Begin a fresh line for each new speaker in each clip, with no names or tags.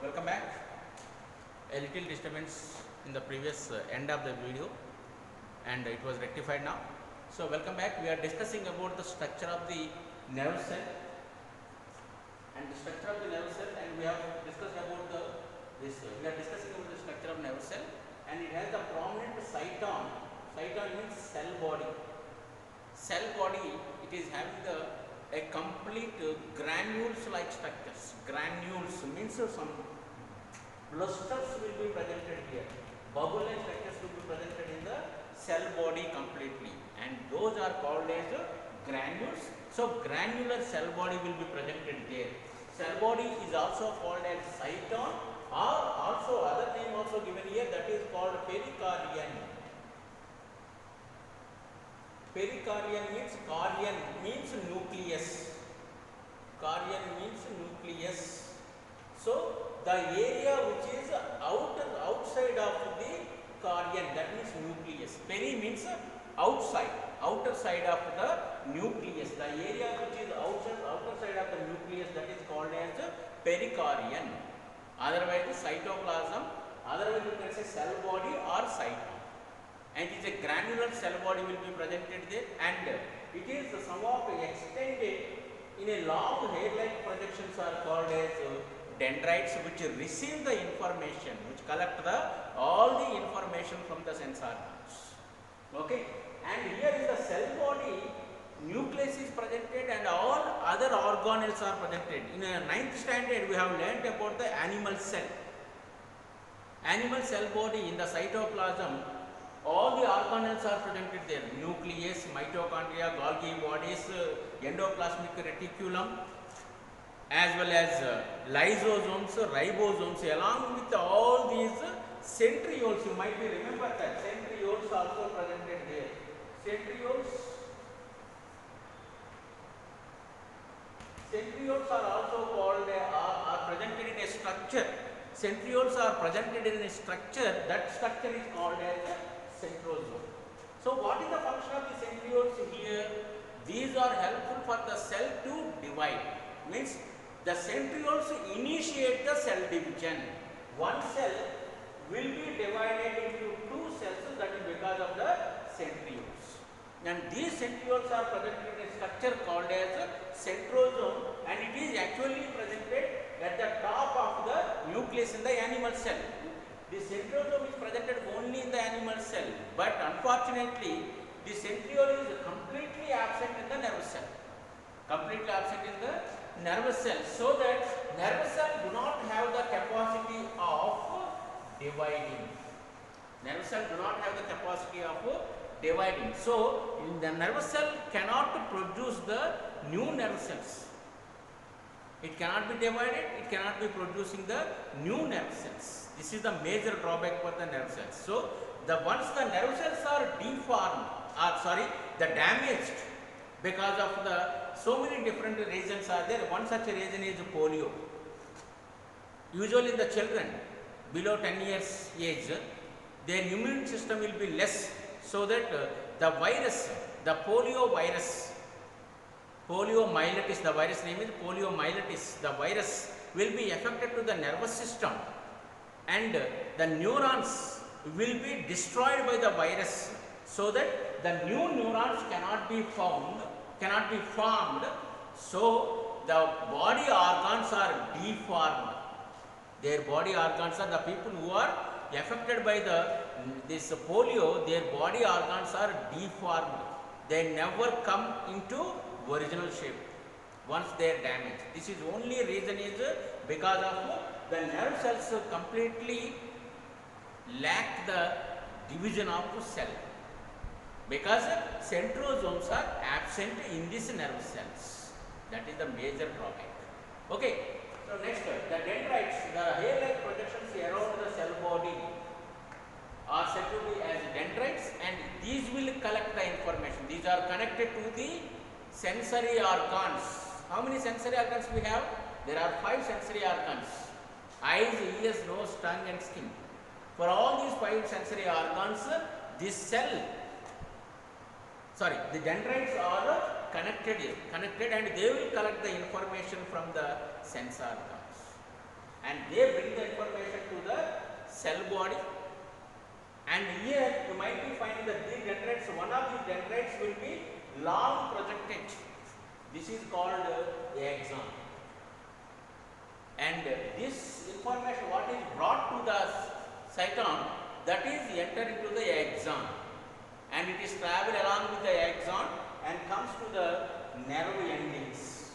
welcome back. A little disturbance in the previous end of the video and it was rectified now. So welcome back. We are discussing about the structure of the nerve cell and the structure of the nerve cell, and we have discussed about we are discussing about the structure of nerve cell, and it has a prominent cyton. Cyton means cell body. Cell body, it is having a complete granules like structures. Granules means some clusters will be presented here. Bubble like structures will be presented in the cell body completely, and those are called as granules. So granular cell body will be presented there. Cell body is also called as cyton, or also other name also given here, that is called pericardium. Pericardium means nucleus. Cardium means nucleus. So the area which is outside of the cardium, that means nucleus. Peri means outside, outer side of the nucleus. The area which is outer side of the nucleus, that is called as pericardium. Otherwise cytoplasm, otherwise you can say cell body or cyton. And it is a granular cell body will be presented there, and it is somewhat extended in a long hair-like projections are called as dendrites, which receive the information, which collect all the information from the sense organs. Okay, and here in the cell body, nucleus is presented and all other organelles are presented. In a 9th standard, we have learnt about the animal cell. Animal cell body in the cytoplasm, all the organelles are presented there. Nucleus, mitochondria, Golgi bodies, endoplasmic reticulum, as well as lysosomes, ribosomes, along with all these centrioles. You might be remember that centrioles also presented there. Centrioles are also called are presented in a structure. Centrioles are presented in a structure. That structure is called as centrosome. So what is the function of the centrioles here? These are helpful for the cell to divide. Means the centrioles initiate the cell division. One cell will be divided into two cells, that is because of the centrioles. And these centrioles are presented in a structure called as centrosome, and it is actually presented at the top of the nucleus in the animal cell. The centrosome is presented only in the animal cell, but unfortunately the centriole is completely absent in the nervous cell. Completely absent in the nervous cell, so that nervous cell do not have the capacity of dividing. Nervous cell do not have the capacity of dividing. So in the nervous cell cannot produce the new nerve cells. It cannot be divided, it cannot be producing the new nerve cells. This is the major drawback for the nerve cells. So once the nerve cells are deformed, the damaged, because of the so many different reasons are there. One such reason is polio. Usually in the children below 10 years age, their immune system will be less, so that the virus, the polio virus, poliomyelitis, the virus name is poliomyelitis, the virus will be affected to the nervous system, and the neurons will be destroyed by the virus, so that the new neurons cannot be formed. So the body organs are deformed. Their body organs are, the people who are affected by this polio, their body organs are deformed. They never come into original shape once they are damaged. This is only reason is because of the nerve cells completely lack the division of the cell, because centrosomes are absent in these nerve cells. That is the major drawback. Okay. So next, the dendrites, the hair-like projections around the cell body are said to be as dendrites, and these will collect the information. These are connected to the sensory organs. How many sensory organs we have? There are 5 sensory organs: eyes, ears, nose, tongue and skin. For all these 5 sensory organs, the dendrites are connected, and they will collect the information from the sense organs. And they bring the information to the cell body. And here you might be finding that these dendrites, one of these dendrites will be long projected. This is called axon. And this information what is brought to the cyton, that is enter into the axon, and it is travel along with the axon and comes to the nerve endings.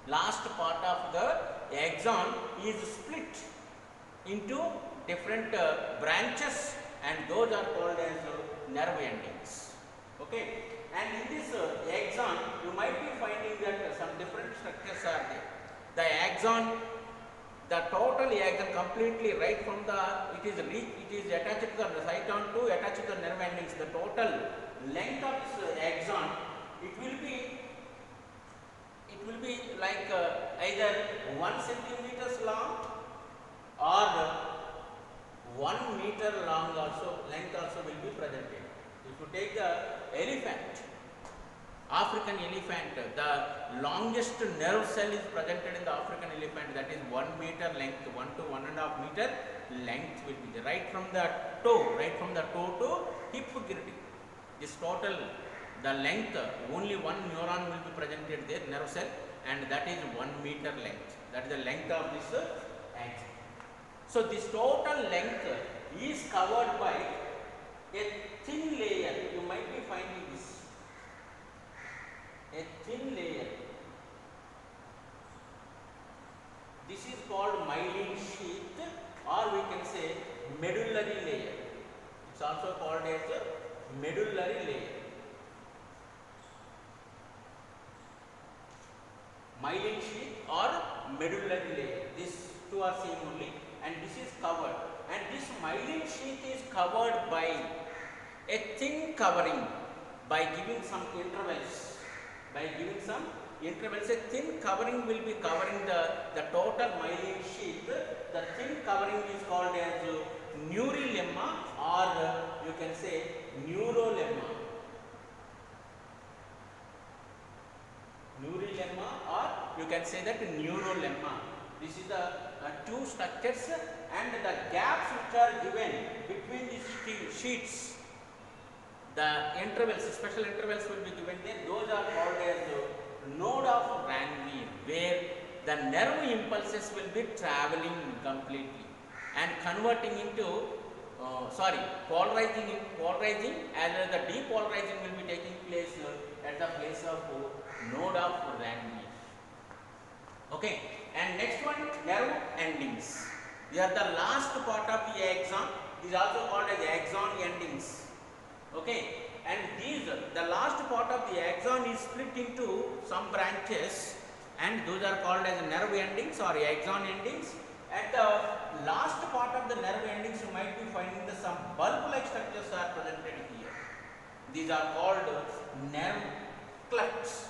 Last part of the axon is split into different branches, and those are called as nerve endings. Okay, and in this axon you might be finding that some different structures are there. The axon, the total axon completely right from the it is attached to the cyton to attached to the nerve endings. The total length of this axon, it will be like either 1 centimeters long or 1 meter long also, length also will be presented. If you take the elephant, African elephant, the longest nerve cell is presented in the African elephant, that is 1 meter length, 1 to 1.5 meter length will be there, right from the toe to hip girdle. This total, the length, only one neuron will be presented there, nerve cell, and that is 1 meter length. That is the length of this axon. So this total length is covered by a thin layer. You might be finding this, a thin layer. This is called myelin sheath, or we can say medullary layer. It's also called as a medullary layer. Myelin sheath or medullary layer. These two are same only, and this is covered. And this myelin sheath is covered by a thin covering, by giving some intervals. A thin covering will be covering the total myelin sheath. The thin covering is called as neurolemma, or you can say neurolemma. Neurolemma, or you can say that neurolemma. This is the two structures, and the gaps which are given between these sheets, the intervals, special intervals will be given there. Those are called as node of Ranvier, where the nerve impulses will be traveling completely and converting into polarizing, as well as the depolarizing will be taking place at the place of node of Ranvier. Okay, and next one, nerve endings. They are the last part of the axon. These are also called as axon endings. Okay, and these, the last part of the axon is split into some branches, and those are called as nerve endings or axon endings. At the last part of the nerve endings, you might be finding that some bulb-like structures are presented here. These are called nerve clefts,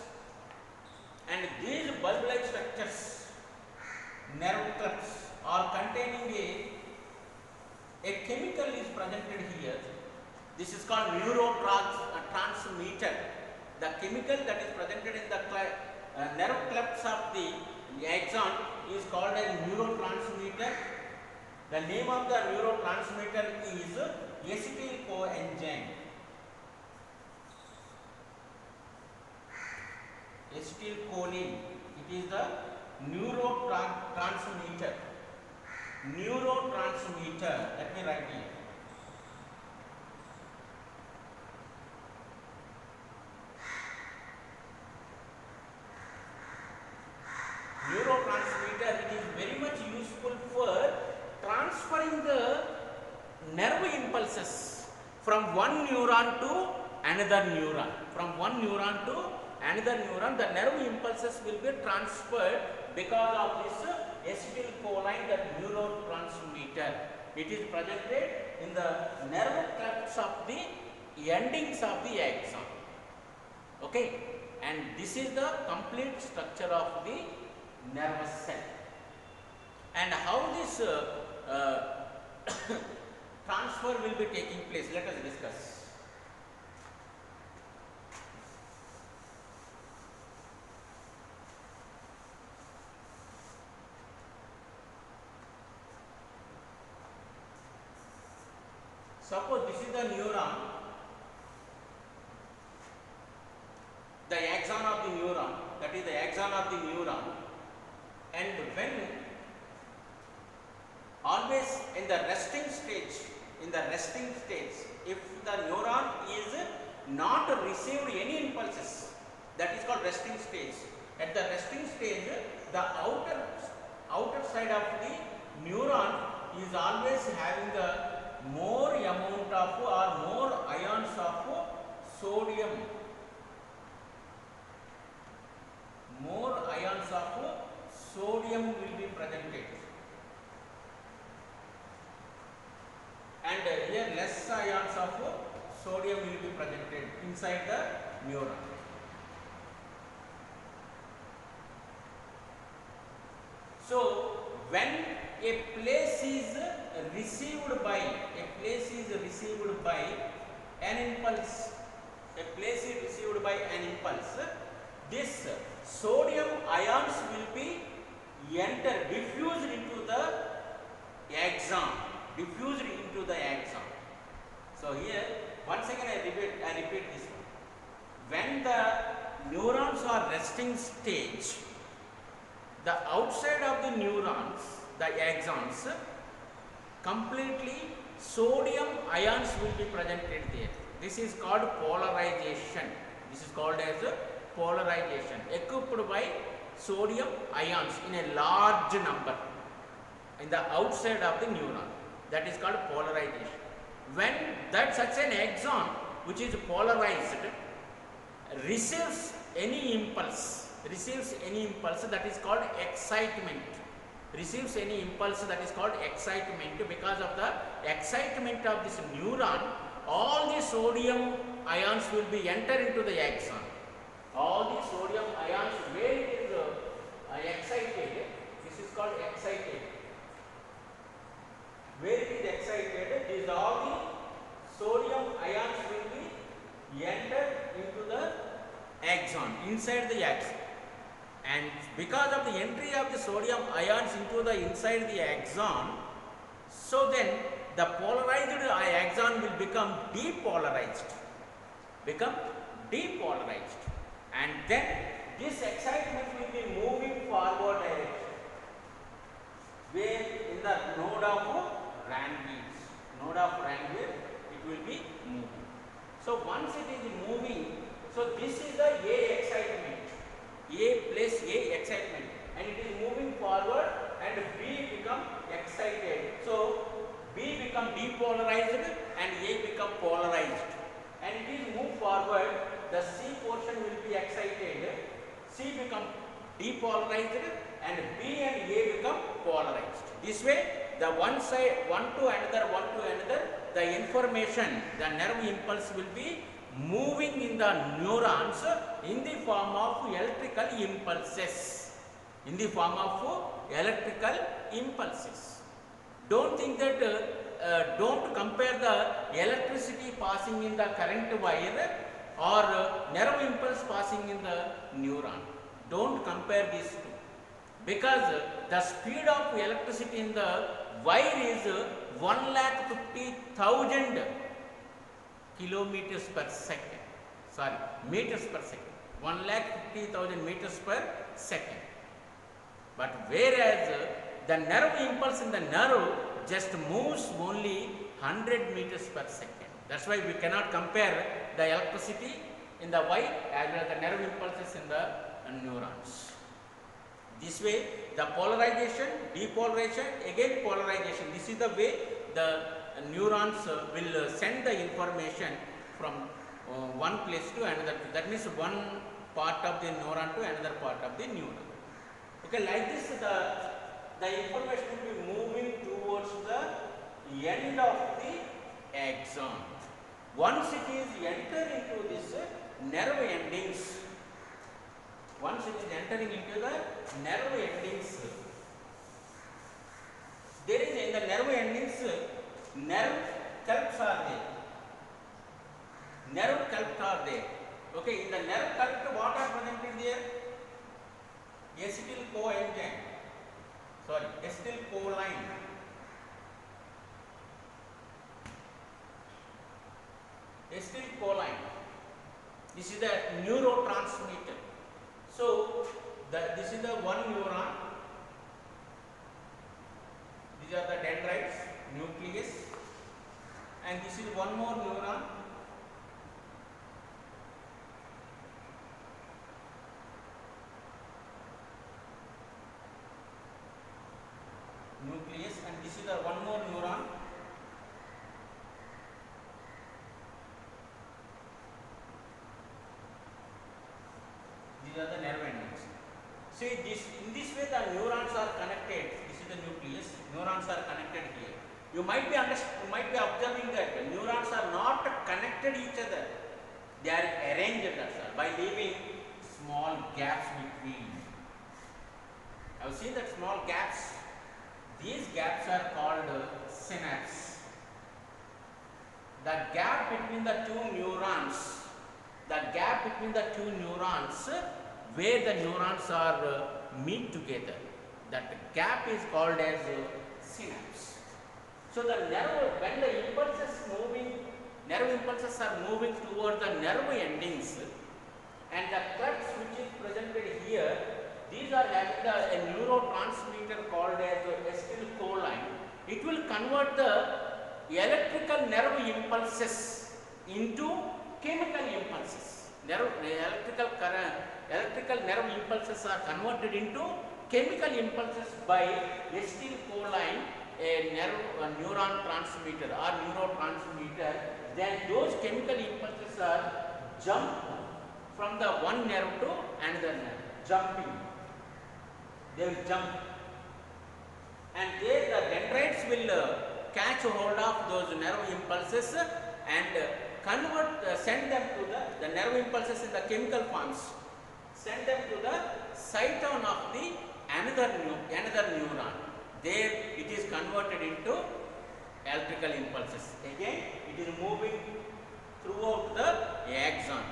and these bulb-like structures, nerve clefts, are containing a chemical is presented here. This is called neurotransmitter. The chemical that is presented in the nerve clefts of the axon is called as neurotransmitter. The name of the neurotransmitter is acetylcholine. Acetylcholine. It is the neurotransmitter. Let me write here. Neurotransmitter, it is very much useful for transferring the nerve impulses from one neuron to another neuron. The nerve impulses will be transferred because of this acetylcholine, the neurotransmitter. It is presented in the nerve clefts of the endings of the axon. Okay, and this is the complete structure of the nervous cell. And how this transfer will be taking place, let us discuss. Suppose this is the neuron, the axon of the neuron, that is the axon of the neuron, and when always in the resting stage, if the neuron is not received any impulses, that is called resting stage. At the resting stage, the outer side of the neuron is always having the more amount of or more ions of sodium, more ions of sodium will be presented, and here less ions of sodium will be presented inside the neuron. So when a place is received by an impulse, this sodium ions will be diffused into the axon. So here once again I repeat this one. When the neurons are resting stage, the outside of the neurons, the axons, completely sodium ions will be presented there. This is called polarization. Equipped by sodium ions in a large number in the outside of the neuron. That is called polarization. When that such an axon which is polarized receives any impulse, that is called excitement. Because of the excitement of this neuron, all the sodium ions will be enter into the axon. All the sodium ions, where it is excited, this is called excited. Where it is excited, these all the sodium ions will be entered into the axon, inside the axon. And because of the entry of the sodium ions into the inside the axon, so then the polarized axon will become depolarized, and then this excitement will be moving forward direction, where in the node of Ranvier it will be moving. So once it is moving, so this is the A excitement, and it is moving forward, and B become excited. So B become depolarized and A become polarized, and it is move forward. The C portion will be excited, C become depolarized, and B and A become polarized. This way, the one to another, the information, the nerve impulse will be moving in the neurons in the form of electrical impulses. Don't think that, don't compare the electricity passing in the current wire or nerve impulse passing in the neuron. Don't compare these two, because the speed of electricity in the wire is 1,50,000 meters per second. 1,50,000 meters per second. But whereas the nerve impulse in the nerve just moves only 100 meters per second. That's why we cannot compare the electricity in the wire as well as the nerve impulses in the neurons. This way, the polarization, depolarization, again polarization. This is the way the neurons will send the information from one place to another. That means one part of the neuron to another part of the neuron. Okay, like this, the information will be moving towards the end of the axon. Once it is entering into this nerve endings, there is in the nerve endings, nerve culps are there. Okay, in the nerve culp, what are presented there? Acetylcholine. This is the neurotransmitter. So this is the one neuron. These are the dendrites, nucleus, and this is one more neuron. Nucleus, and this is the one more neuron. These are the nerve endings. See, in this way the neurons are connected. This is the nucleus. Neurons are connected here. You might be observing that the neurons are not connected each other. They are arranged by leaving small gaps between. Have you seen that small gaps? These gaps are called synapse. The gap between the two neurons, where the neurons are meet together, that gap is called as synapse. So the nerve, when the nerve impulses are moving toward the nerve endings, and the crux which is presented here, these are having a neurotransmitter called as acetylcholine. It will convert the electrical nerve impulses into chemical impulses. Electrical nerve impulses are converted into chemical impulses by acetylcholine, a neuron transmitter or neurotransmitter. Then those chemical impulses are jumped from the one nerve to another nerve, jumping. They will jump, and there the dendrites will catch hold of those nerve impulses and send them to the nerve impulses in the chemical forms, send them to the cyton of the another neuron. There it is converted into electrical impulses. Again it is moving throughout the axon.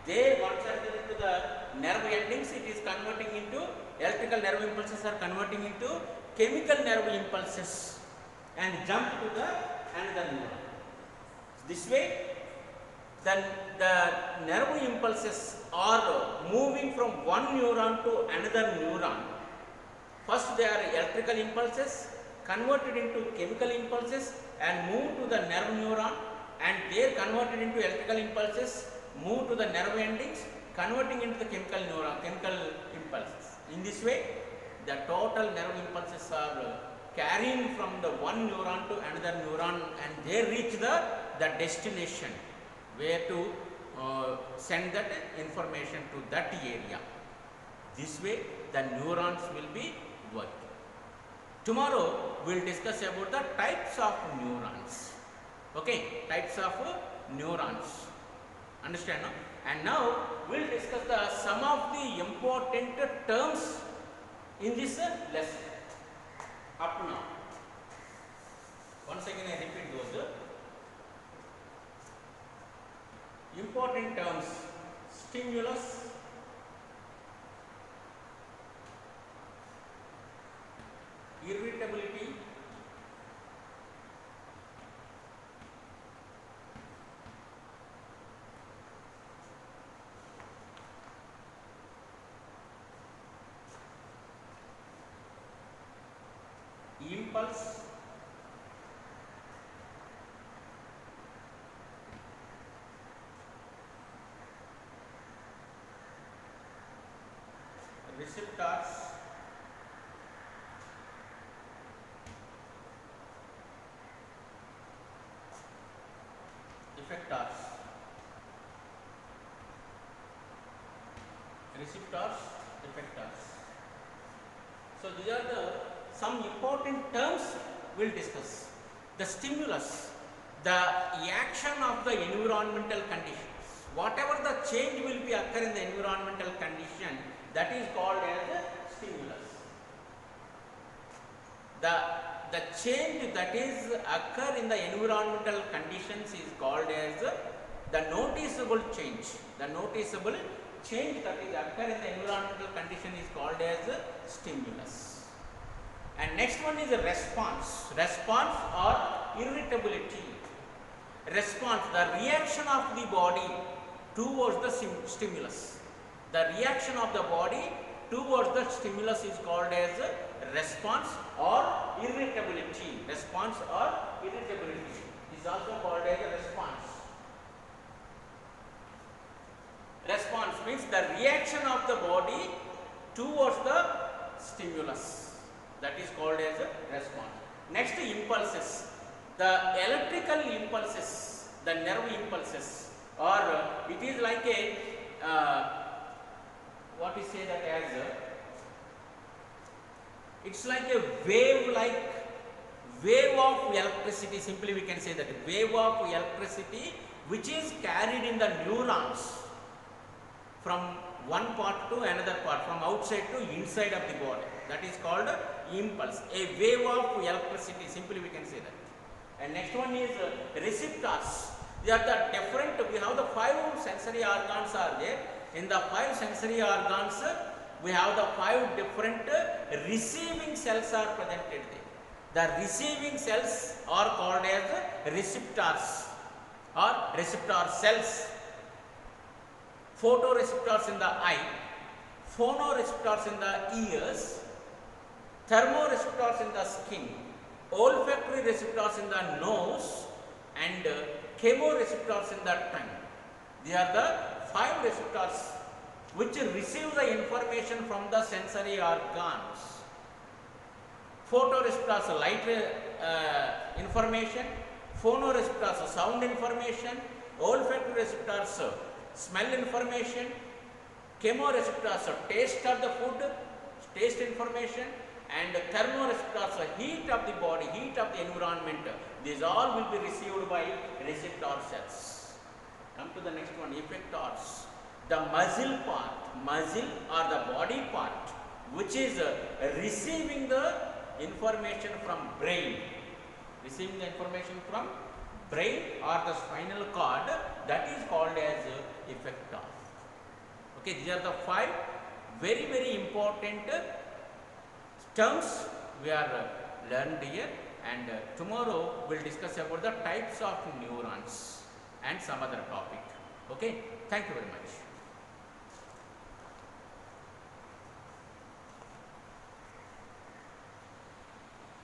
There, once entered into the nerve endings, it is converting into electrical nerve impulses are converting into chemical nerve impulses and jump to the another neuron. This way, then the nerve impulses are moving from one neuron to another neuron. First, they are electrical impulses converted into chemical impulses and move to the nerve neuron, and they are converted into electrical impulses, move to the nerve endings, converting into the chemical impulses. In this way, the total nerve impulses are carrying from the one neuron to another neuron, and they reach the destination where to send that information to that area. This way, the neurons will be working. Tomorrow, we will discuss about the types of neurons. Okay, types of neurons. Understand? No? And now we will discuss some of the important terms in this lesson. Up to now. Once again I repeat those important terms: stimulus, irritability, impulse, receptors, effectors, effectors. So these are some important terms we will discuss. The stimulus, the action of the environmental conditions. Whatever the change will be occur in the environmental condition, that is called as a stimulus. The change that is occur in the environmental conditions is called as the noticeable change. The noticeable change that is occur in the environmental condition is called as a stimulus. And next one is a response. Response or irritability. Response, the reaction of the body towards the stimulus. The reaction of the body towards the stimulus is called as response or irritability. Response or irritability is also called as a response. Response means the reaction of the body towards the stimulus, that is called as a response. Next, impulses. The electrical impulses, the nerve impulses, or it is like a what we say that as it's like a wave of electricity. Simply we can say that wave of electricity which is carried in the neurons from one part to another part, from outside to inside of the body. That is called impulse, a wave of electricity. Simply we can say that. And next one is receptors. They are the different, we have the 5 sensory organs are there. In the 5 sensory organs, we have the 5 different receiving cells are presented there. The receiving cells are called as receptors or receptor cells. Photoreceptors in the eye, phonoreceptors in the ears, thermoreceptors in the skin, olfactory receptors in the nose, and chemoreceptors in the tongue. They are the 5 receptors which receive the information from the sensory organs. Photoreceptors light information, phonoreceptors sound information, olfactory receptors smell information, chemoreceptors taste of the food, taste information, and thermoreceptors heat of the body, heat of the environment. These all will be received by receptor cells. Come to the next one, effectors. The muscle part, muscle or the body part which is receiving the information from brain, receiving the information from brain or the spinal cord, that is called as effector. Okay, these are the 5 very, very important terms we are learned here, and tomorrow we will discuss about the types of neurons and some other topic. Okay, thank you very much.